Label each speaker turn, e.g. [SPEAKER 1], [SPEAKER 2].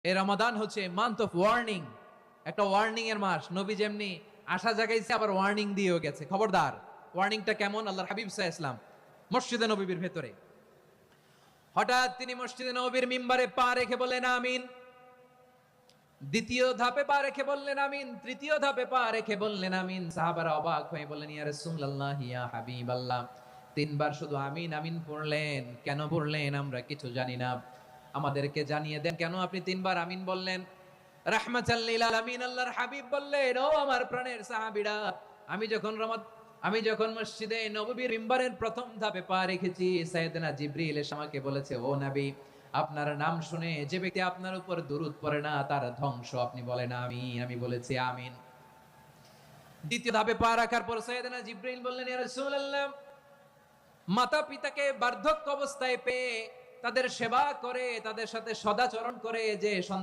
[SPEAKER 1] এই রমাদান হচ্ছে month of warning, একটা ওয়ার্নিং এর মাস। নবী যেমনি আশা জাগাইছে আবার ওয়ার্নিং দিয়েও গেছে, খবরদার। ওয়ার্নিংটা কেমন? আল্লাহর হাবিব সাল্লাল্লাহু আলাইহি ওয়াসাল্লাম মসজিদে নববীর ভেতরে হঠাৎ তিনি মসজিদে নববীর মিম্বারে পা রেখে বললেন আমিন। দ্বিতীয় ধাপে পা রেখে বললেন আমিন, তৃতীয় ধাপে পা রেখে বললেন আমিন। সাহাবারা অবাক হয়ে বললেন ইয়া রাসূলুল্লাহ, ইয়া হাবিবাল্লাহ, তিনবার শুধু আমিন আমিন পড়লেন, কেন পড়লেন আমরা কিছু জানি না, আমাদেরকে জানিয়ে দেন কেন আপনি তিনবার আমিন বললেন। রাহমাতাল লিল আলামিন আল্লাহর হাবিব বললেন, ও আমার প্রাণের সাহাবীরা, আমি যখন মসজিদে নববীর মিম্বারের প্রথম ধাপে পা রেখেছি, সাইয়েদনা জিবরিল এসে আমাকে বলেছে, ও নবী, আপনার নাম শুনে যে ব্যক্তি আপনার উপর দুরূদ পড়ে না তার ধ্বংস। আপনি বলেন আমিন। আমি বলেছি আমিন। দ্বিতীয় ধাপে পা রাখার পর সাইয়েদনা জিবরিল বললেন, ইয়া রাসূলুল্লাহ, মাতা পিতাকে বার্ধক্য অবস্থায় পেয়ে তাদের সেবা করে, তাদের সাথে সদাচরণ করে যে